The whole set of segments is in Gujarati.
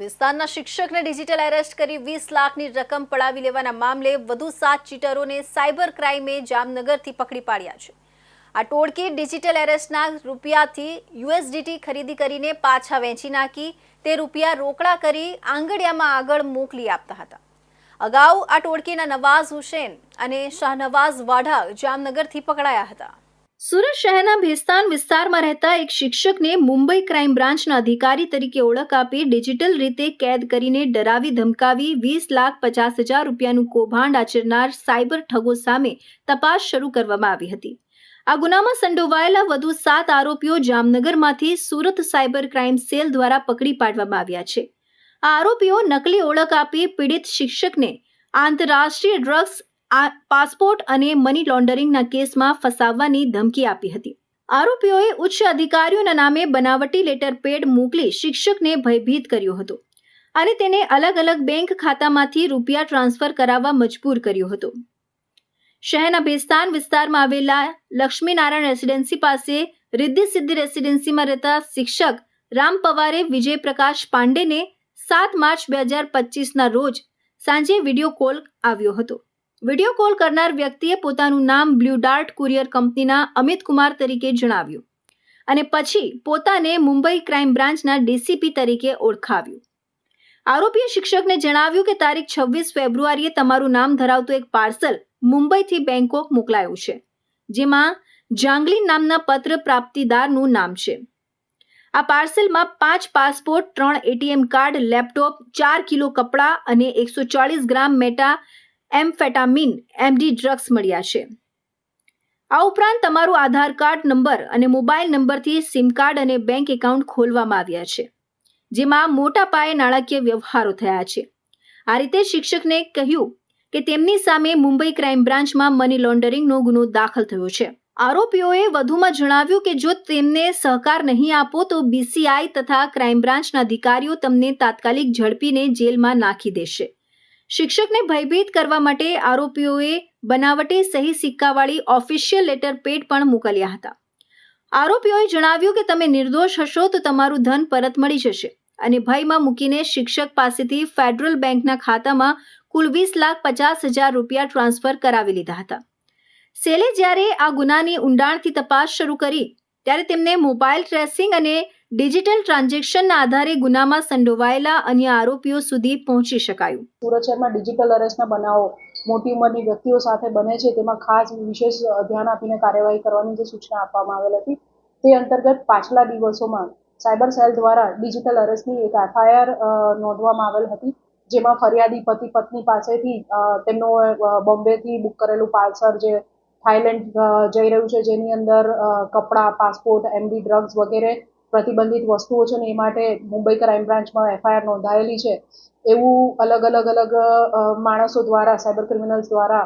વિસ્તારના શિક્ષકને ડિજિટલ એરેસ્ટ કરી 20 લાખની રકમ પડાવી લેવાના મામલે વધુ 7 ચીટરોને સાયબર ક્રાઇમે જામનગરથી પકડી પાડ્યા છે। આ ટોળકી ડિજિટલ એરેસ્ટના રૂપિયાથી યુએસડીટી ખરીદી કરીને પાછા વેચી નાખી તે રૂપિયા રોકડા કરી આંગડિયામાં આગળ મોકલી આપતા હતા। અગાઉ આ ટોળકીના નવાઝ હુસૈન અને શાહનવાઝ વાઢા જામનગરથી પકડાયા હતા। સુરત શહેરના ભેસ્તાન વિસ્તારમાં રહેતા એક શિક્ષકને મુંબઈ ક્રાઇમ બ્રાન્ચના અધિકારી તરીકે ઓળખ આપી ડિજિટલ રીતે કેદ કરીને ડરાવી ધમકાવી 20,50,000 રૂપિયાનું કૌભાંડ આચરનાર સાયબર ઠગો સામે તપાસ શરૂ કરવામાં આવી હતી। આ ગુનામાં સંડોવાયેલા વધુ 7 આરોપીઓ જામનગરમાંથી સુરત સાયબર ક્રાઇમ સેલ દ્વારા પકડી પાડવામાં આવ્યા છે। આ આરોપીઓ નકલી ઓળખ આપી પીડિત શિક્ષકને આંતરરાષ્ટ્રીય ડ્રગ્સ પાસપોર્ટ અને મની લોન્ડરિંગના કેસમાં ફસાવવાની ધમકી આપી હતી। આરોપીઓએ ઉચ્ચ અધિકારીઓના નામે બનાવટી લેટર પેડ મોકલી શિક્ષકને ભયભીત કર્યો હતો અને તેને અલગ અલગ બેંક ખાતામાંથી રૂપિયા ટ્રાન્સફર કરાવવા મજબૂર કર્યો હતો। શહેરના ભેસ્તાન વિસ્તારમાં આવેલા લક્ષ્મીનારાયણ રેસિડેન્સી પાસે રિદ્ધિ સિદ્ધિ રેસિડેન્સીમાં રહેતા શિક્ષક રામ પવારે વિજય પ્રકાશ પાંડેને 7 માર્ચ 2025ના રોજ સાંજે વિડીયો કોલ આવ્યો હતો। વિડીયો કોલ કરનાર વ્યક્તિએ પોતાનું નામ બ્લુ ડાર્ટ કુરિયર કંપનીના અમિત કુમાર તરીકે જણાવ્યું અને પછી પોતાને મુંબઈ ક્રાઇમ બ્રાન્ચના ડીસીપી તરીકે ઓળખાવ્યું। આરોપીએ શિક્ષકને જણાવ્યું કે તારીખ 26 ફેબ્રુઆરીએ તમારું નામ ધરાવતું એક પાર્સલ મુંબઈથી બેંકોક મોકલાયું છે, જેમાં જાંગલી નામના પત્ર પ્રાપ્તિદારનું નામ છે। આ પાર્સલમાં 5 passport, 3 ATM card, laptop, 4 kilo કપડાં અને 140 ગ્રામ મેટા એમ્ફેટામિન એમડી ડ્રગ્સ મળ્યા છે। આ ઉપરાંત તમારું આધાર કાર્ડ નંબર અને મોબાઈલ નંબરથી સિમ કાર્ડ અને બેંક એકાઉન્ટ ખોલવામાં આવ્યા છે, જેમાં મોટા પાયે નાણાકીય વ્યવહારો થયા છે। આ રીતે શિક્ષકને કહ્યું કે તેમની સામે મુંબઈ ક્રાઇમ બ્રાન્ચમાં મની લોન્ડરિંગનો ગુનો દાખલ થયો છે। આરોપીઓએ વધુમાં જણાવ્યું કે જો તેમને સહકાર નહીં આપો તો બીસીઆઈ તથા ક્રાઇમ બ્રાન્ચના અધિકારીઓ તમને તાત્કાલિક ઝડપીને જેલમાં નાખી દેશે। શિક્ષકને ભયભીત કરવા માટે આરોપીઓએ બનાવટી સહી સિક્કાવાળી ઓફિશિયલ લેટર પેડ પણ મોકલ્યા હતા। આરોપીઓએ જણાવ્યું કે તમે નિર્દોષ હશો તો તમારું ધન પરત મળી જશે અને ભયમાં મૂકીને શિક્ષક પાસેથી ફેડરલ બેંકના ખાતામાં કુલ 20,50,000 રૂપિયા ટ્રાન્સફર કરાવી લીધા હતા। સેલે જ્યારે આ ગુનાની ઊંડાણથી તપાસ શરૂ કરી ત્યારે તેમને મોબાઈલ ટ્રેસિંગ અને ડિજિટલ ટ્રાન્ઝેક્શનના આધારે ગુનામાં સંડોવાયેલા અન્ય આરોપીઓ સુધી પહોંચી શકાયું। સુરત શહેરમાં ડિજિટલ અરેસ્ટના બનાવો મોટી ઉંમરની વ્યક્તિઓ સાથે બને છે, તેમાં ખાસ વિશેષ ધ્યાન આપીને કાર્યવાહી કરવાની જે સૂચના આપવામાં આવેલ હતી તે અંતર્ગત પાછલા દિવસોમાં સાયબર સેલ દ્વારા ડિજિટલ અરેસ્ટની એક એફઆઈઆર નોંધવામાં આવેલ હતી, જેમાં ફરિયાદી પતિ પત્ની પાસેથી તેમનું બોમ્બેથી બુક કરેલું પાર્સલ જે થાઈલેન્ડ જઈ રહ્યું છે, જેની અંદર કપડાં, પાસપોર્ટ, એમડી ડ્રગ્સ વગેરે પ્રતિબંધિત વસ્તુઓ છે ને એ માટે મુંબઈ ક્રાઇમ બ્રાન્ચમાં એફઆઈઆર નોંધાયેલી છે એવું અલગ માણસો દ્વારા સાયબર ક્રિમિનલ્સ દ્વારા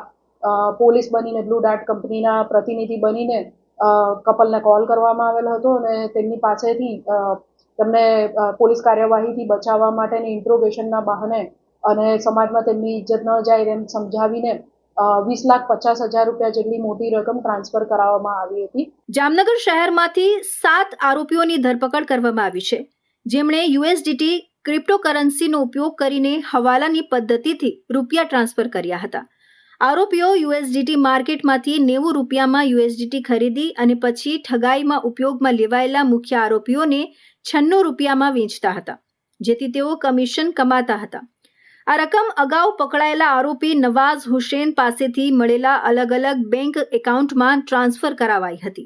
પોલીસ બનીને બ્લુ ડાર્ટ કંપનીના પ્રતિનિધિ બનીને કપલને કોલ કરવામાં આવેલ હતો અને તેમની પાસેથી તેમને પોલીસ કાર્યવાહીથી બચાવવા માટેની ઇન્ટ્રોગેશનના બહાને અને સમાજમાં તેમની ઇજ્જત ન જાય તેમ સમજાવીને 20,50,000 રૂપિયા જેટલી મોટી રકમ ટ્રાન્સફર કરાવવામાં આવી હતી। જામનગર શહેરમાંથી 7 આરોપીઓની ધરપકડ કરવામાં આવી છે, જેમણે યુએસડીટી ક્રિપ્ટોકરન્સીનો ઉપયોગ કરીને હવાલાની પદ્ધતિથી રૂપિયા ટ્રાન્સફર કર્યા હતા। આરોપીઓ યુએસડીટી માર્કેટમાંથી 90 રૂપિયામાં યુએસડીટી ખરીદી અને પછી ઠગાઈમાં ઉપયોગમાં લેવાયેલા મુખ્ય આરોપીઓને 96 રૂપિયામાં વેચતા હતા, જેથી તેઓ કમિશન કમાતા હતા। આ રકમ અગાઉ પકડાયેલા આરોપી નવાઝ હુસૈન પાસેથી મળેલા અલગ અલગ બેંક એકાઉન્ટમાં ટ્રાન્સફર કરાવાઈ હતી।